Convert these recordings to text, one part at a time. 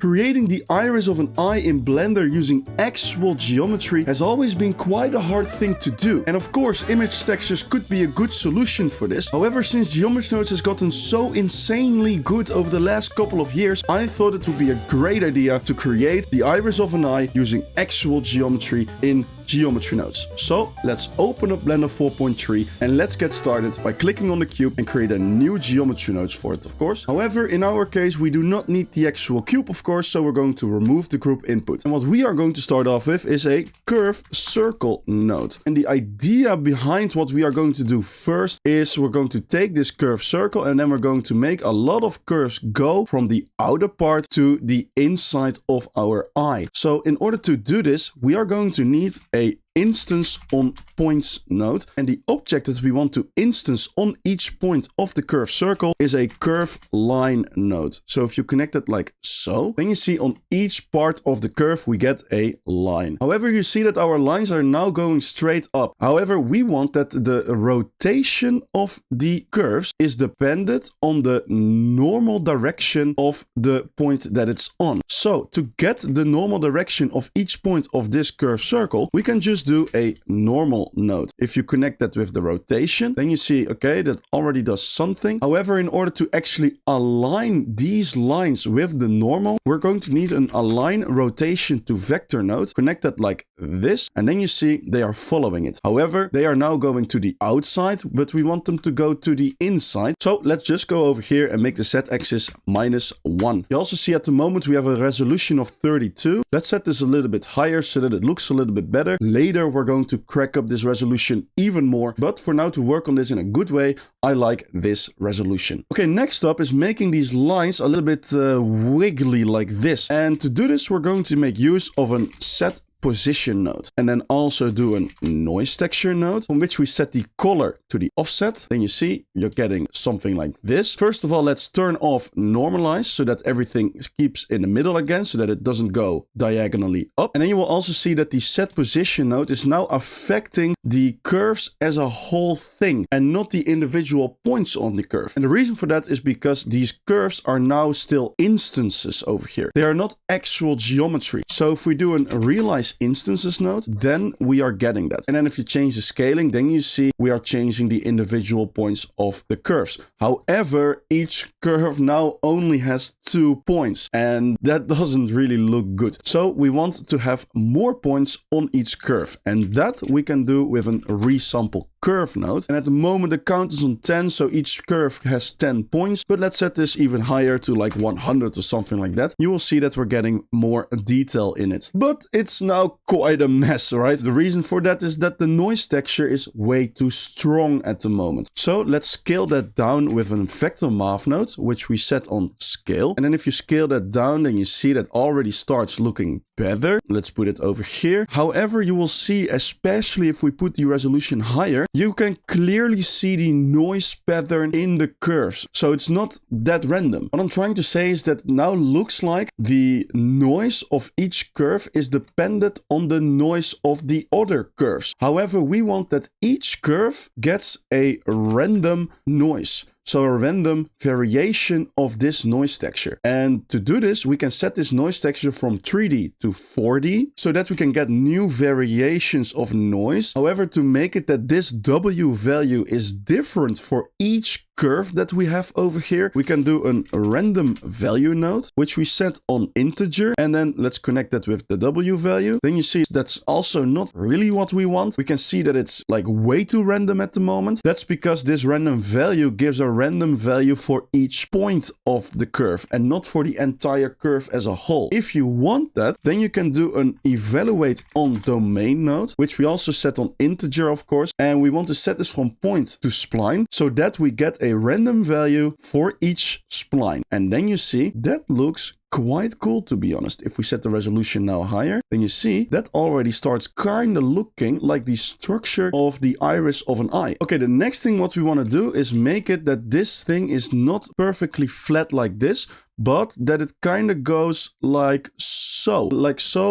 Creating the iris of an eye in Blender using actual geometry has always been quite a hard thing to do. And of course, image textures could be a good solution for this. However, since geometry nodes has gotten so insanely good over the last couple of years, I thought it would be a great idea to create the iris of an eye using actual geometry in geometry nodes. So let's open up Blender 4.3 and let's get started by clicking on the cube and create a new geometry nodes for it, of course. However, in our case, we do not need the actual cube, of course, so we're going to remove the group input. And what we are going to start off with is a curve circle node. And the idea behind what we are going to do first is we're going to take this curve circle and then we're going to make a lot of curves go from the outer part to the inside of our eye. So in order to do this, we are going to need a instance on points node, and the object that we want to instance on each point of the curve circle is a curve line node. So if you connect it like so, then you see on each part of the curve we get a line. However, you see that our lines are now going straight up. However, we want that the rotation of the curves is dependent on the normal direction of the point that it's on. So to get the normal direction of each point of this curve circle, we can just do a normal node. If you connect that with the rotation, then you see, okay, that already does something. However, in order to actually align these lines with the normal, we're going to need an align rotation to vector node. Connect that like this, and then you see they are following it. However, they are now going to the outside, but we want them to go to the inside. So let's just go over here and make the z-axis -1. You also see at the moment we have a resolution of 32. Let's set this a little bit higher so that it looks a little bit better. Later, we're going to crack up this resolution even more, but for now, to work on this in a good way, I like this resolution. Okay, next up is making these lines a little bit wiggly like this. And to do this, we're going to make use of a set position node, and then also do a noise texture node on which we set the color to the offset. Then you see you're getting something like this. First of all, let's turn off normalize so that everything keeps in the middle again, so that it doesn't go diagonally up. And then you will also see that the set position node is now affecting the curves as a whole thing and not the individual points on the curve. And the reason for that is because these curves are now still instances over here. They are not actual geometry. So if we do a realize instances node, then we are getting that. And then if you change the scaling, then you see we are changing the individual points of the curves. However, each curve now only has 2 points, and that doesn't really look good. So we want to have more points on each curve, and that we can do with a resample curve node. And at the moment the count is on 10, so each curve has 10 points, but let's set this even higher to like 100 or something like that. You will see that we're getting more detail in it, but it's now quite a mess, right? The reason for that is that the noise texture is way too strong at the moment. So let's scale that down with a vector math node, which we set on scale. And then if you scale that down, then you see that already starts looking better. Let's put it over here. However, you will see, especially if we put the resolution higher, you can clearly see the noise pattern in the curves. So it's not that random. What I'm trying to say is that now looks like the noise of each curve is dependent on the noise of the other curves. However, we want that each curve gets a random noise. So a random variation of this noise texture. And to do this, we can set this noise texture from 3D to 4D so that we can get new variations of noise. However, to make it that this W value is different for each curve that we have over here, we can do a random value node, which we set on integer. And then let's connect that with the W value. Then you see that's also not really what we want. We can see that it's like way too random at the moment. That's because this random value gives a random value for each point of the curve and not for the entire curve as a whole. If you want that, then you can do an evaluate on domain node, which we also set on integer, of course. And we want to set this from point to spline so that we get a random value for each spline. And then you see that looks quite cool, to be honest. If we set the resolution now higher, then you see that already starts kind of looking like the structure of the iris of an eye. Okay, the next thing what we want to do is make it that this thing is not perfectly flat like this, but that it kind of goes like so,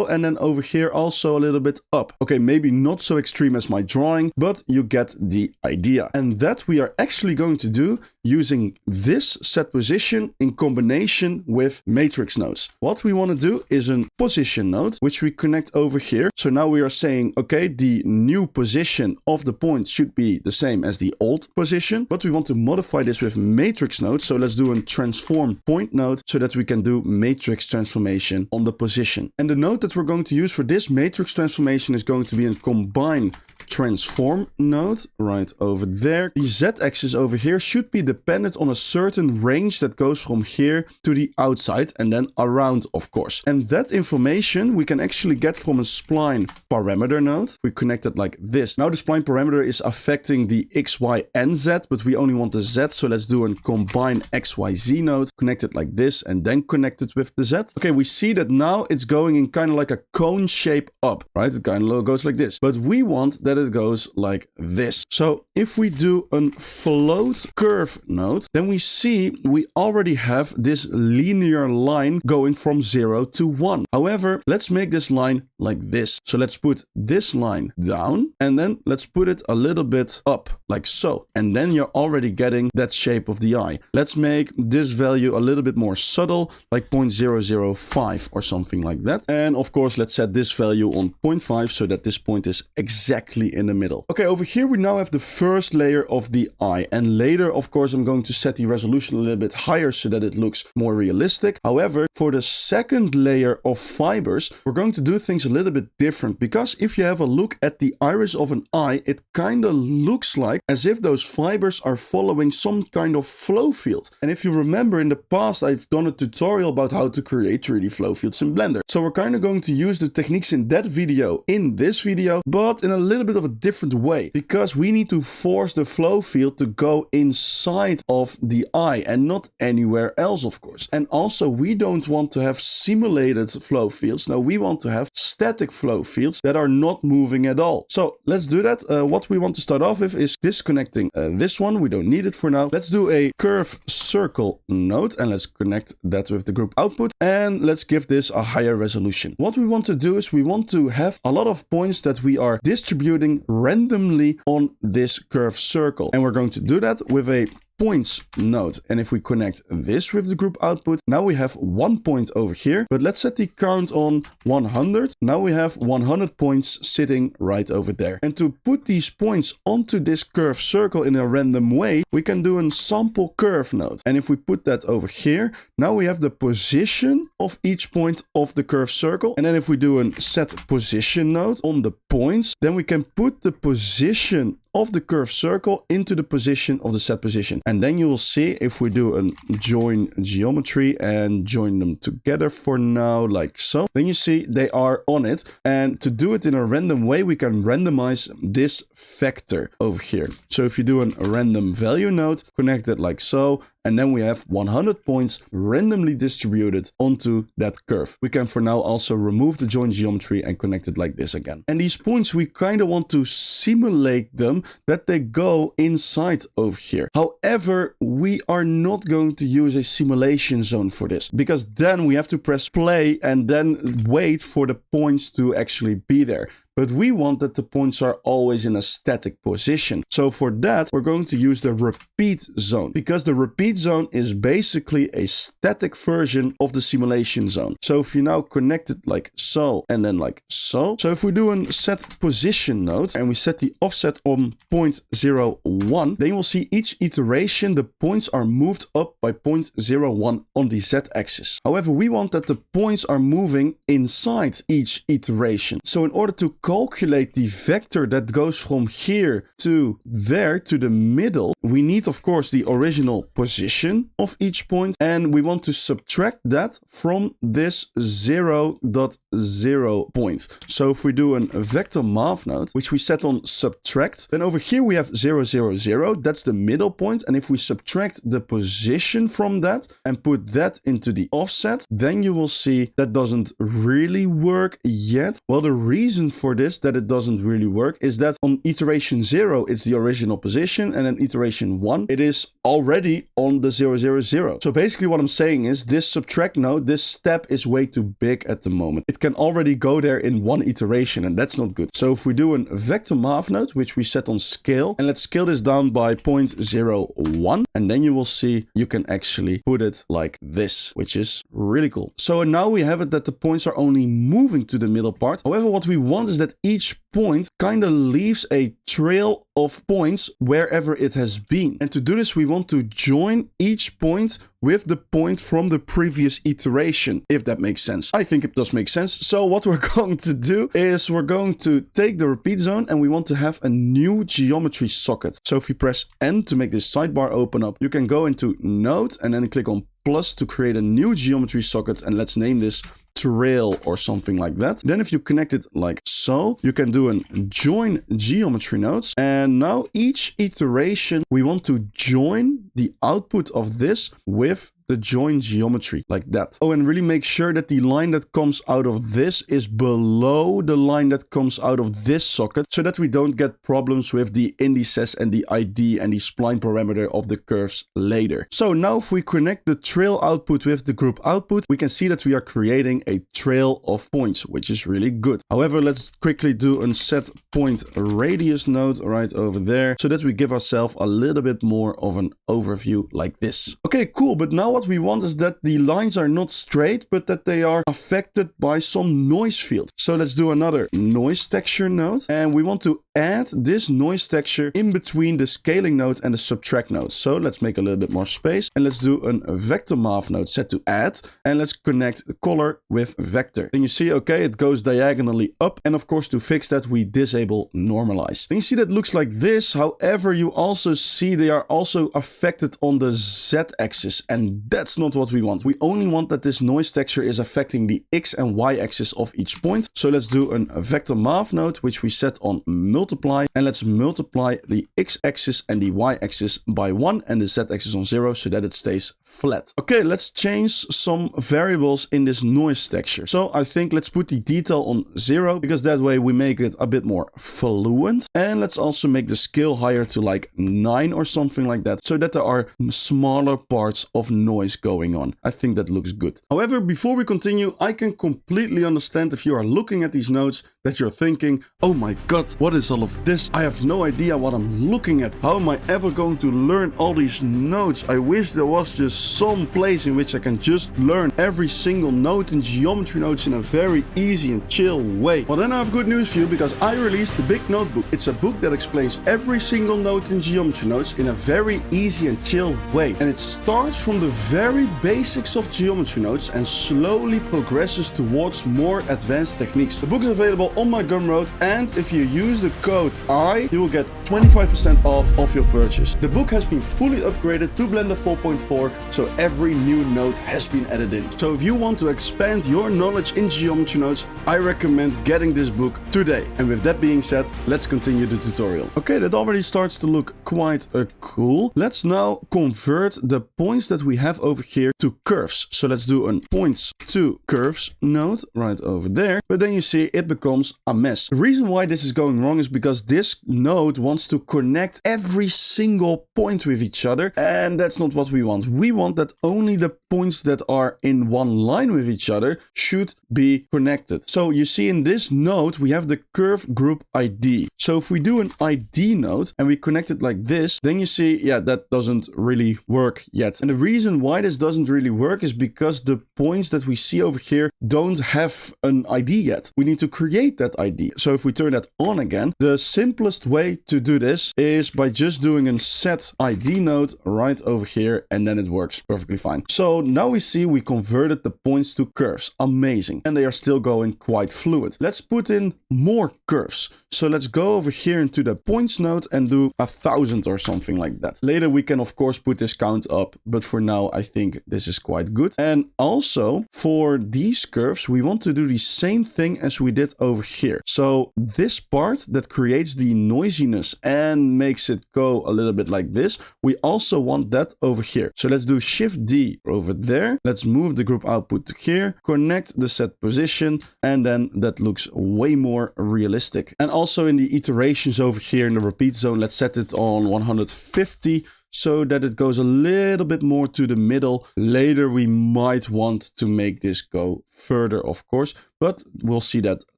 and then over here also a little bit up. Okay, maybe not so extreme as my drawing, but you get the idea. And that we are actually going to do using this set position in combination with matrix matrix nodes. What we want to do is a position node, which we connect over here. So now we are saying, okay, the new position of the point should be the same as the old position, but we want to modify this with matrix node. So let's do a transform point node so that we can do matrix transformation on the position. And the node that we're going to use for this matrix transformation is going to be a combine transform node right over there. The z-axis over here should be dependent on a certain range that goes from here to the outside and then around, of course. And that information we can actually get from a spline parameter node. We connect it like this. Now the spline parameter is affecting the x, y, and z, but we only want the z. So let's do a combine x, y, z node, connect it like this, and then connect it with the z. Okay, we see that now it's going in kind of like a cone shape up, right? It kind of goes like this, but we want that it goes like this. So if we do a float curve node, then we see we already have this linear line going from 0 to 1. However, let's make this line like this. So let's put this line down and then let's put it a little bit up like so. And then you're already getting that shape of the eye. Let's make this value a little bit more subtle, like 0.005 or something like that. And of course, let's set this value on 0.5 so that this point is exactly in the middle. Okay, over here we now have the first layer of the eye, and later of course I'm going to set the resolution a little bit higher so that it looks more realistic. However, for the second layer of fibers, we're going to do things a little bit different, because if you have a look at the iris of an eye, it kind of looks like as if those fibers are following some kind of flow field. And if you remember, in the past I've done a tutorial about how to create 3D flow fields in Blender. So we're kind of going to use the techniques in that video in this video, but in a little bit of a different way, because we need to force the flow field to go inside of the eye and not anywhere else, of course. And also we don't want to have simulated flow fields. No, we want to have static flow fields that are not moving at all. So let's do that. What we want to start off with is disconnecting this one. We don't need it for now. Let's do a curve circle node and let's connect that with the group output, and let's give this a higher resolution. What we want to do is we want to have a lot of points that we are distributing randomly on this curve circle, and we're going to do that with a points node. And if we connect this with the group output, now we have 1 point over here, but let's set the count on 100. Now we have 100 points sitting right over there. And to put these points onto this curve circle in a random way, we can do a sample curve node. And if we put that over here, now we have the position of each point of the curve circle. And then if we do a set position node on the points, then we can put the position of the curve circle into the position of the set position. And then you will see, if we do a join geometry and join them together for now, like so, then you see they are on it. And to do it in a random way, we can randomize this vector over here. So if you do a random value node, connect it like so, and then we have 100 points randomly distributed onto that curve. We can for now also remove the join geometry and connect it like this again. And these points, we kind of want to simulate them that they go inside over here. However, we are not going to use a simulation zone for this, because then we have to press play and then wait for the points to actually be there. But we want that the points are always in a static position. So for that, we're going to use the repeat zone, because the repeat zone is basically a static version of the simulation zone. So if you now connect it like so and then like so. So if we do a set position node and we set the offset on 0.01, then you will see each iteration the points are moved up by 0.01 on the z-axis. However, we want that the points are moving inside each iteration. So in order to calculate the vector that goes from here to there to the middle, we need of course the original position of each point, and we want to subtract that from this 0.0 point. So if we do a vector math node, which we set on subtract, then over here we have 0, 0, 0. That's the middle point. And if we subtract the position from that and put that into the offset, then you will see that doesn't really work yet. Well, the reason for this that it doesn't really work is that on iteration 0, it's the original position, and then iteration 1, it is already on the 0, 0, 0. So basically what I'm saying is this subtract node, this step is way too big at the moment. It can already go there in one iteration, and that's not good. So if we do a vector math node, which we set on scale, and let's scale this down by 0.01, and then you will see you can actually put it like this, which is really cool. So now we have it that the points are only moving to the middle part. However, what we want is that each point kind of leaves a trail of points wherever it has been. And to do this, we want to join each point with the point from the previous iteration, if that makes sense. I think it does make sense. So what we're going to do is we're going to take the repeat zone and we want to have a new geometry socket. So if you press N to make this sidebar open up, you can go into node and then click on plus to create a new geometry socket, and let's name this trail or something like that. Then if you connect it like so, you can do a join geometry nodes, and now each iteration we want to join the output of this with the join geometry like that. Oh, and really make sure that the line that comes out of this is below the line that comes out of this socket, so that we don't get problems with the indices and the ID and the spline parameter of the curves later. So now if we connect the trail output with the group output, we can see that we are creating a trail of points, which is really good. However, let's quickly do a set point radius node right over there, so that we give ourselves a little bit more of an overview like this. Okay, cool, but now what we want is that the lines are not straight, but that they are affected by some noise field. So let's do another noise texture node, and we want to add this noise texture in between the scaling node and the subtract node. So let's make a little bit more space, and let's do a vector math node set to add, and let's connect the color with vector. Then you see, okay, it goes diagonally up, and of course to fix that we disable normalize. Then you see that looks like this. However, you also see they are also affected on the z-axis, and that's not what we want. We only want that this noise texture is affecting the x and y axis of each point. So let's do a vector math node, which we set on multiply, and let's multiply the x-axis and the y-axis by 1 and the z-axis on 0, so that it stays flat. Okay, let's change some variables in this noise texture. So I think let's put the detail on 0, because that way we make it a bit more fluent. And let's also make the scale higher to like 9 or something like that, so that there are smaller parts of noise going on. I think that looks good. However, before we continue, I can completely understand if you are looking at these nodes that you're thinking, oh my god, what is all of this? I have no idea what I'm looking at. How am I ever going to learn all these nodes? I wish there was just some place in which I can just learn every single node in geometry nodes in a very easy and chill way. Well, then I have good news for you, because I released the Big Notebook. It's a book that explains every single node in geometry nodes in a very easy and chill way. And it starts from the very basics of geometry nodes and slowly progresses towards more advanced techniques. The book is available on my Gumroad, and if you use the code I, you will get 25% off of your purchase. The book has been fully upgraded to Blender 4.4, so every new node has been added in. So if you want to expand your knowledge in geometry nodes, I recommend getting this book today. And with that being said, let's continue the tutorial. Okay, that already starts to look quite cool. Let's now convert the points that we have over here to curves. So let's do a points to curves node right over there. But then you see it becomes a mess. The reason why this is going wrong is because this node wants to connect every single point with each other, and that's not what we want. We want that only the points that are in one line with each other should be connected. So you see in this node we have the curve group ID. So if we do an ID node and we connect it like this, then you see, yeah, that doesn't really work yet. And the reason why this doesn't really work is because the points that we see over here don't have an ID yet. We need to create that ID. So if we turn that on again, the simplest way to do this is by just doing a set ID node right over here, and then it works perfectly fine. So now we see we converted the points to curves. Amazing. And they are still going quite fluid. Let's put in more curves. So let's go over here into the points node and do 1,000 or something like that. Later we can of course put this count up, but for now I think this is quite good. And also for these curves we want to do the same thing as we did over over here. So this part that creates the noisiness and makes it go a little bit like this, we also want that over here. So let's do Shift D over there. Let's move the group output to here, connect the set position, and then that looks way more realistic. And also in the iterations over here in the repeat zone, let's set it on 150 so that it goes a little bit more to the middle. Later we might want to make this go further, of course, but we'll see that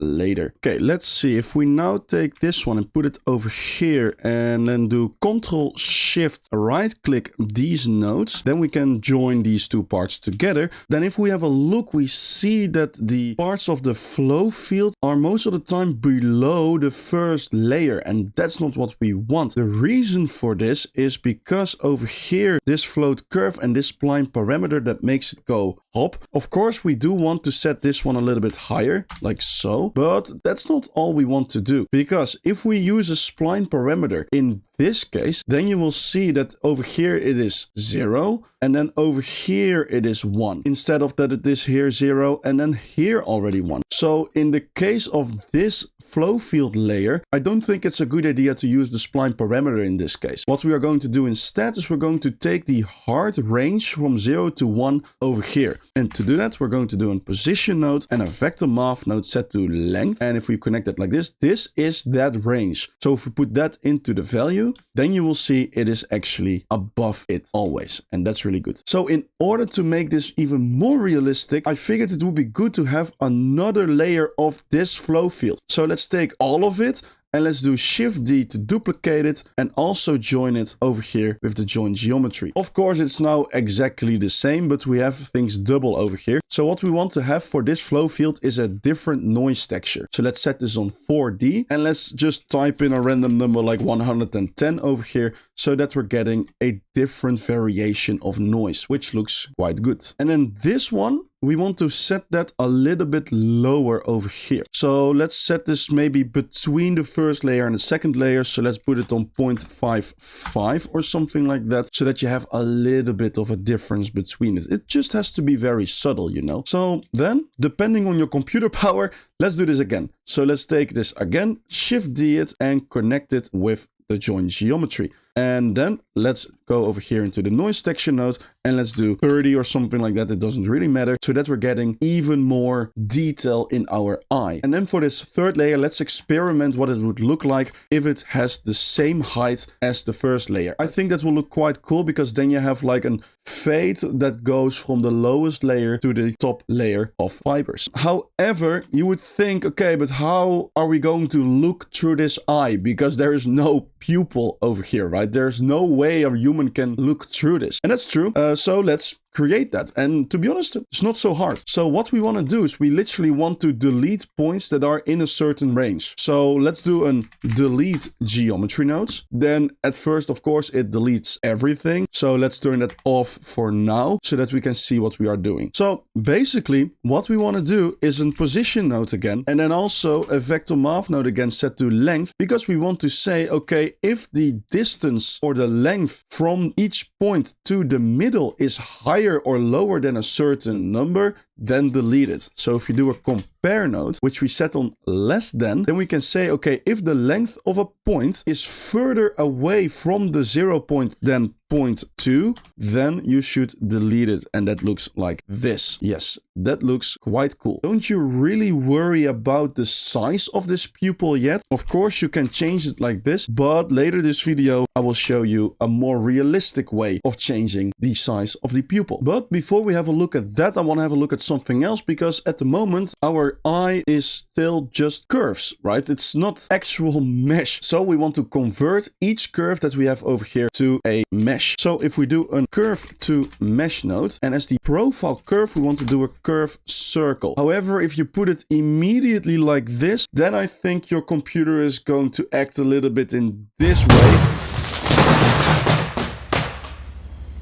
later. Okay, let's see. If we now take this one and put it over here and then do Control Shift right click these nodes, then we can join these two parts together. Then if we have a look, we see that the parts of the flow field are most of the time below the first layer, and that's not what we want. The reason for this is because over here, this float curve and this spline parameter that makes it go hop. Of course, we do want to set this one a little bit higher, like so, but that's not all we want to do, because if we use a spline parameter in this case, then you will see that over here it is 0, and then over here it is 1, instead of that it is here 0 and then here already 1. So in the case of this flow field layer, I don't think it's a good idea to use the spline parameter in this case. What we are going to do instead is we're going to take the hard range from 0 to 1 over here. And to do that, we're going to do a position node and a vector math node set to length. And if we connect it like this is that range. So if we put that into the value, then you will see it is actually above it always. And that's really good. So in order to make this even more realistic, I figured it would be good to have another layer of this flow field. So let's take all of it and let's do Shift D to duplicate it and also join it over here with the join geometry. Of course, it's now exactly the same, but we have things double over here. So what we want to have for this flow field is a different noise texture. So let's set this on 4D and let's just type in a random number like 110 over here so that we're getting a different variation of noise, which looks quite good. And then this one, we want to set that a little bit lower over here. So let's set this maybe between the first layer and the second layer. So let's put it on 0.55 or something like that, so that you have a little bit of a difference between it. It just has to be very subtle, you know. So then, depending on your computer power, let's do this again. So let's take this again, Shift D it and connect it with the join geometry. And then let's go over here into the noise texture node and let's do 30 or something like that. It doesn't really matter, so that we're getting even more detail in our eye. And then for this third layer, let's experiment what it would look like if it has the same height as the first layer. I think that will look quite cool, because then you have like a fade that goes from the lowest layer to the top layer of fibers. However, you would think, okay, but how are we going to look through this eye? Because there is no pupil over here, right? There's no way a human can look through this. And that's true. So let's create that. And to be honest, it's not so hard. So what we want to do is we literally want to delete points that are in a certain range. So let's do a delete geometry nodes. Then at first, of course, it deletes everything. So let's turn that off for now so that we can see what we are doing. So basically what we want to do is a position node again, and then also a vector math node again set to length, because we want to say, okay, if the distance or the length from each point to the middle is higher or lower than a certain number, then delete it. So if you do a compare node, which we set on less than, then we can say, okay, if the length of a point is further away from the 0 point than 0.2, then you should delete it. And that looks like this. Yes, that looks quite cool. Don't you really worry about the size of this pupil yet? Of course, you can change it like this, but later this video, I will show you a more realistic way of changing the size of the pupil. But before we have a look at that, I want to have a look at something else, because at the moment, our eye is still just curves, right? It's not actual mesh. So we want to convert each curve that we have over here to a mesh. So if we do a curve to mesh node, and as the profile curve, we want to do a curve circle. However, if you put it immediately like this, then I think your computer is going to act a little bit in this way.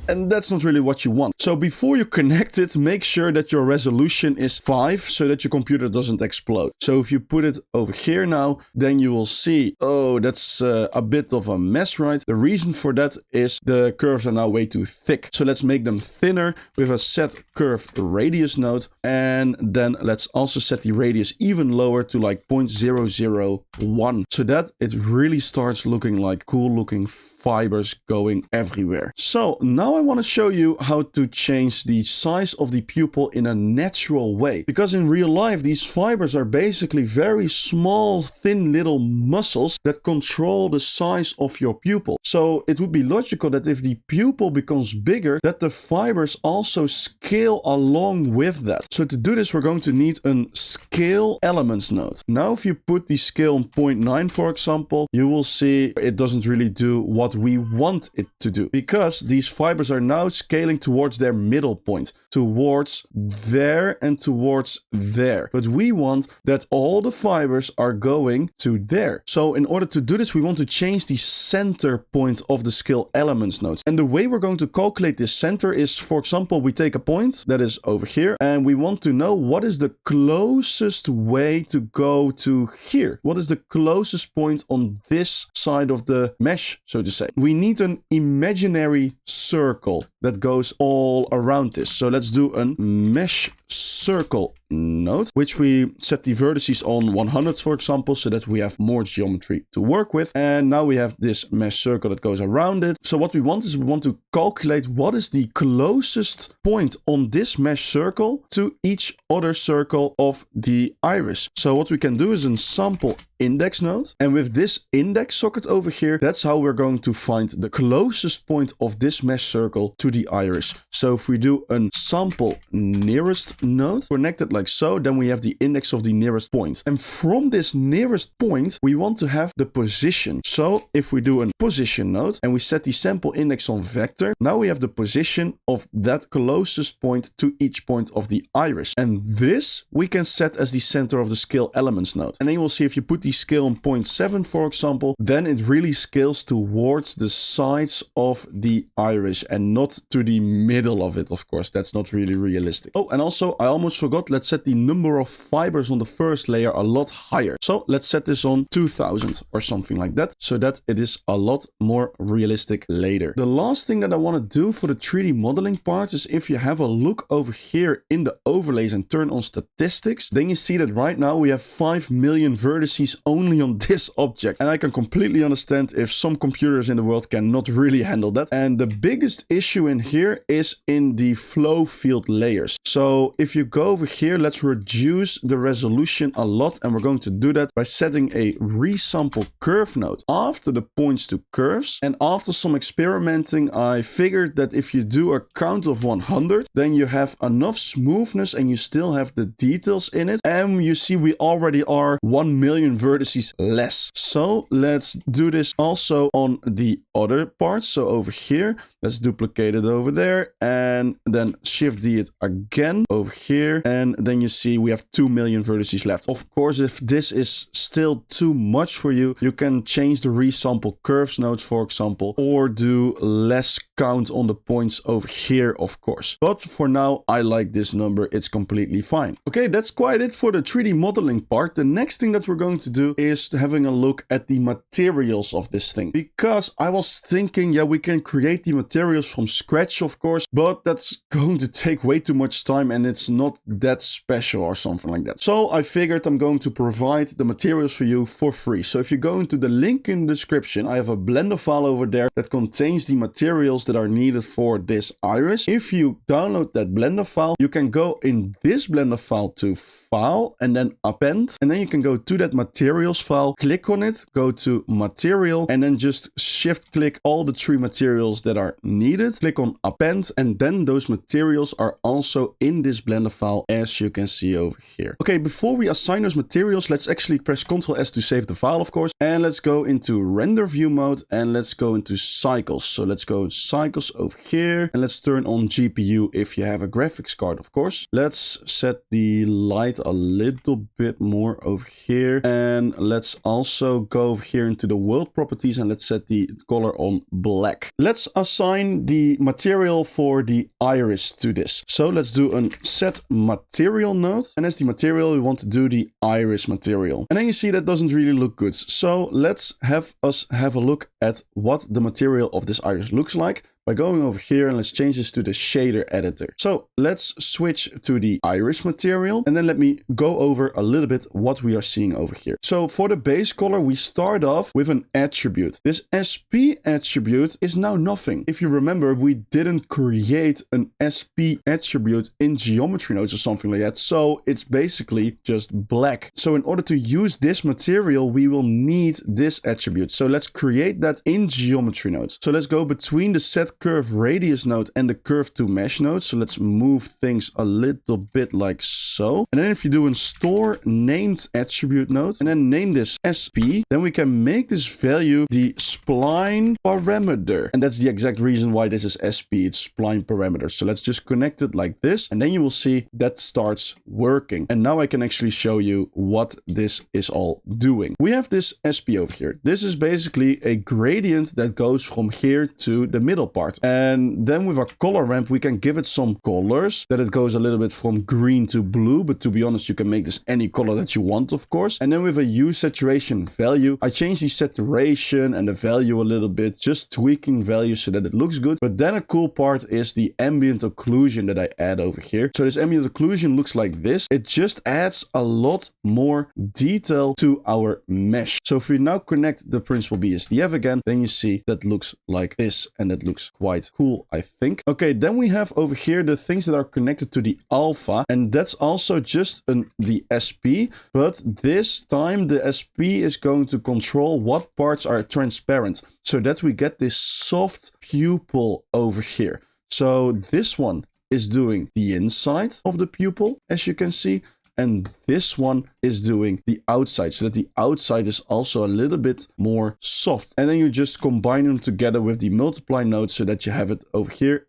and that's not really what you want. So before you connect it, make sure that your resolution is 5 so that your computer doesn't explode. So if you put it over here now, then you will see, oh, that's a bit of a mess, right? The reason for that is the curves are now way too thick. So let's make them thinner with a set curve radius node. And then let's also set the radius even lower to like 0.001 so that it really starts looking like cool looking fibers going everywhere. So now I want to show you how to change the size of the pupil in a natural way, because in real life these fibers are basically very small thin little muscles that control the size of your pupil. So it would be logical that if the pupil becomes bigger, that the fibers also scale along with that. So to do this, we're going to need a scale elements node. Now if you put the scale on 0.9 for example, you will see it doesn't really do what we want it to do, because these fibers are now scaling towards their middle point, towards there and towards there. But we want that all the fibers are going to there. So in order to do this, we want to change the center point of the scale elements nodes. And the way we're going to calculate this center is, for example, we take a point that is over here and we want to know what is the closest way to go to here. What is the closest point on this side of the mesh, so to say. We need an imaginary circle that goes all around this. So let's do a mesh circle node, which we set the vertices on 100, for example, so that we have more geometry to work with. And now we have this mesh circle that goes around it. So what we want is we want to calculate what is the closest point on this mesh circle to each other circle of the iris. So what we can do is a sample index node, and with this index socket over here, that's how we're going to find the closest point of this mesh circle to the iris. So if we do a sample nearest node connected like so, then we have the index of the nearest point, and from this nearest point we want to have the position. So if we do a position node and we set the sample index on vector, now we have the position of that closest point to each point of the iris, and this we can set as the center of the scale elements node. And then you will see if you put the scale on 0.7 for example, then it really scales towards the sides of the iris and not to the middle of it. Of course, that's not really realistic. Oh, and also I almost forgot, let's set the number of fibers on the first layer a lot higher. So let's set this on 2000 or something like that, so that it is a lot more realistic later. The last thing that I want to do for the 3D modeling part is if you have a look over here in the overlays and turn on statistics, then you see that right now we have 5 million vertices only on this object. And I can completely understand if some computers in the world cannot really handle that. And the biggest issue in here is in the flow field layers. So if you go over here, let's reduce the resolution a lot. And we're going to do that by setting a resample curve node after the points to curves. And after some experimenting, I figured that if you do a count of 100, then you have enough smoothness and you still have the details in it. And you see we already are 1 million vertices less. So let's do this also on the other parts. So over here, let's duplicate it over there and then shift D it again over here. And then you see we have 2 million vertices left. Of course, if this is still too much for you, you can change the resample curves nodes, for example, or do less count on the points over here, of course. But for now, I like this number. It's completely fine. Okay, that's quite it for the 3D modeling part. The next thing that we're going to do is having a look at the materials of this thing, because I was thinking, yeah, we can create the materials from scratch, of course, but that's going to take way too much time and it's not that special or something like that. So I figured I'm going to provide the materials for you for free. So if you go into the link in the description, I have a Blender file over there that contains the materials that are needed for this iris. If you download that Blender file, you can go in this Blender file to File and then Append, and then you can go to that materials file, click on it, go to Material, and then just shift click all the 3 materials that are needed, click on Append, and then those materials are also in this Blender file, as you can see over here. Okay, before we assign those materials, let's actually press Ctrl S to save the file, of course, and let's go into render view mode and let's go into cycles. So let's go cycles over here. And let's turn on GPU if you have a graphics card, of course. Let's set the light a little bit more over here. And let's also go over here into the world properties and let's set the color on black. Let's assign the material for the iris to this. So let's do a set material node. And as the material, we want to do the iris material. And then you see that doesn't really look good. So let's have a look at what the material of this iris looks like by going over here, and let's change this to the shader editor. So let's switch to the iris material, and then let me go over a little bit what we are seeing over here. So for the base color, we start off with an attribute. This SP attribute is now nothing. If you remember, we didn't create an SP attribute in geometry nodes or something like that. So it's basically just black. So in order to use this material, we will need this attribute. So let's create that in geometry nodes. So let's go between the set curve radius node and the curve to mesh node. So let's move things a little bit like so. And then if you do a store named attribute node and then name this SP, then we can make this value the spline parameter. And that's the exact reason why this is SP. It's spline parameter. So let's just connect it like this. And then you will see that starts working. And now I can actually show you what this is all doing. We have this SP over here. This is basically a gradient that goes from here to the middle part. And then with our color ramp, we can give it some colors that it goes a little bit from green to blue. But to be honest, you can make this any color that you want, of course. And then with a hue saturation value, I change the saturation and the value a little bit, just tweaking values so that it looks good. But then a cool part is the ambient occlusion that I add over here. So this ambient occlusion looks like this. It just adds a lot more detail to our mesh. So if we now connect the principal BSDF again, then you see that looks like this, and it looks quite cool, I think. Okay, then we have over here the things that are connected to the alpha, and that's also just the SP, but this time the SP is going to control what parts are transparent so that we get this soft pupil over here. So this one is doing the inside of the pupil, as you can see, and this one is doing the outside, so that the outside is also a little bit more soft. And then you just combine them together with the multiply node so that you have it over here,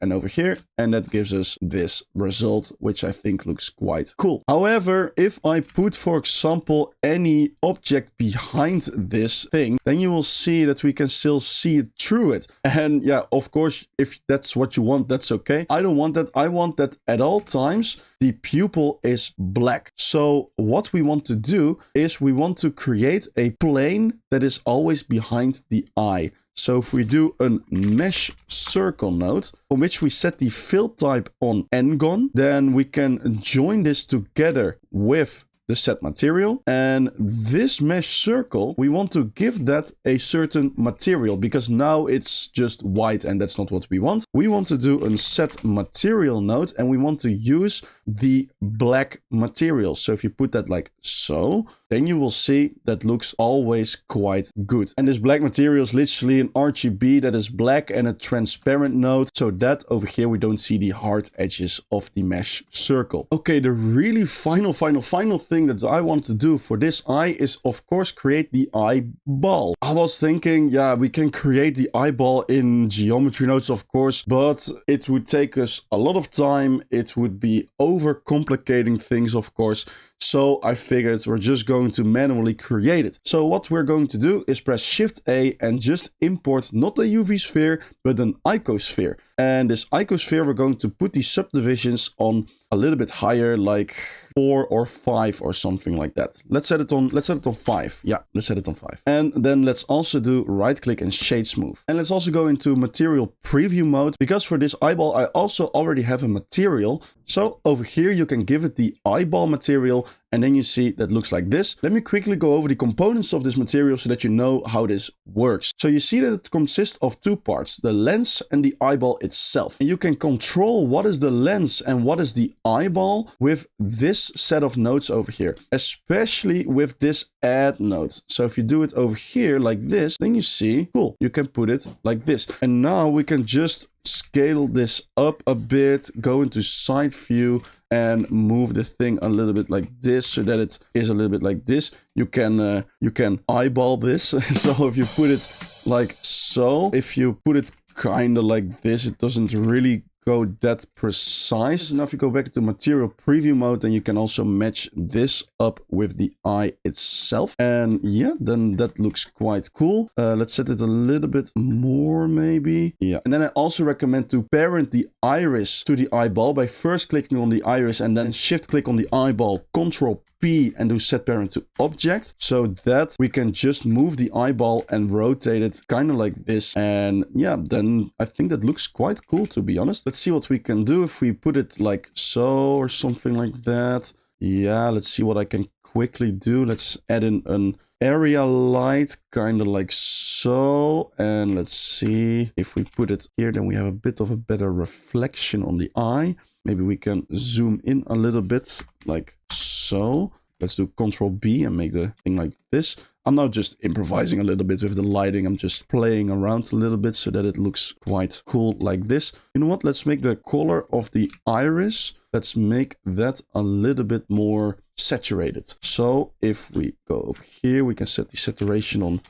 and that gives us this result, which I think looks quite cool. However, if I put, for example, any object behind this thing, then you will see that we can still see it through it. And yeah, of course, if that's what you want, that's okay. I don't want that. I want that at all times the pupil is black. So what we want to do is we want to create a plane that is always behind the eye. So if we do a mesh circle node, from which we set the fill type on n-gon, then we can join this together with the set material, and this mesh circle, we want to give that a certain material because now it's just white and that's not what we want. We want to do a set material node and we want to use the black material. So if you put that like so, then you will see that looks always quite good. And this black material is literally an RGB that is black and a transparent node, so that over here we don't see the hard edges of the mesh circle. Okay, the really final thing that I want to do for this eye is of course create the eyeball. I was thinking, yeah, we can create the eyeball in geometry nodes, of course, but it would take us a lot of time. It would be overcomplicating things, of course. So I figured we're just going to manually create it. So what we're going to do is press Shift A and just import not a UV sphere, but an icosphere. And this icosphere, we're going to put these subdivisions on a little bit higher, like 4 or 5 or something like that. Let's set it on 5. Yeah, let's set it on 5. And then let's also do right click and shade smooth. And let's also go into material preview mode, because for this eyeball, I also already have a material. So over here, you can give it the eyeball material, and then you see that looks like this. Let me quickly go over the components of this material so that you know how this works. So you see that it consists of 2 parts, the lens and the eyeball itself. And you can control what is the lens and what is the eyeball with this set of nodes over here, especially with this add node. So if you do it over here like this, then you see, cool, you can put it like this. And now we can just scale this up a bit, go into side view and move the thing a little bit like this so that it is a little bit like this. You can eyeball this. So if you put it like so, if you put it kind of like this. It doesn't really go that precise. Now if you go back to material preview mode, then you can also match this up with the eye itself. And yeah, then that looks quite cool. Let's set it a little bit more maybe. Yeah. And then I also recommend to parent the iris to the eyeball by first clicking on the iris and then shift click on the eyeball, Control P, and do set parent to object, so that we can just move the eyeball and rotate it kind of like this. And yeah, then I think that looks quite cool, to be honest. Let's see what we can do if we put it like so or something like that. Yeah, let's see what I can quickly do. Let's add in an area light, kind of like so. And let's see if we put it here, then we have a bit of a better reflection on the eye. Maybe we can zoom in a little bit like so. Let's do Control B and make the thing like this. I'm now just improvising a little bit with the lighting. I'm just playing around a little bit so that it looks quite cool like this. You know what? Let's make the color of the iris. Let's make that a little bit more saturated. So if we go over here, we can set the saturation on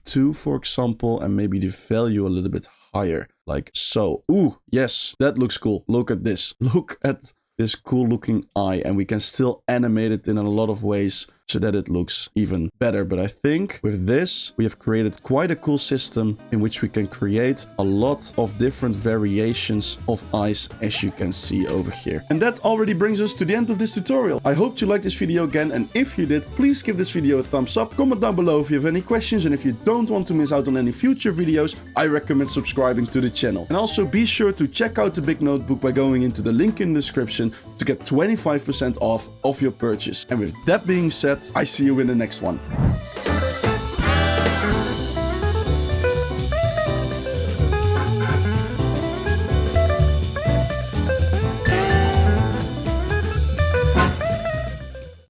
2, for example, and maybe the value a little bit higher, like so. Ooh, yes, that looks cool. Look at this. Look at this cool looking eye, and we can still animate it in a lot of ways so that it looks even better. But I think with this, we have created quite a cool system in which we can create a lot of different variations of eyes, as you can see over here. And that already brings us to the end of this tutorial. I hope you liked this video again, and if you did, please give this video a thumbs up, comment down below if you have any questions, and if you don't want to miss out on any future videos, I recommend subscribing to the channel. And also be sure to check out the big notebook by going into the link in the description to get 25% off of your purchase. And with that being said, I see you in the next one.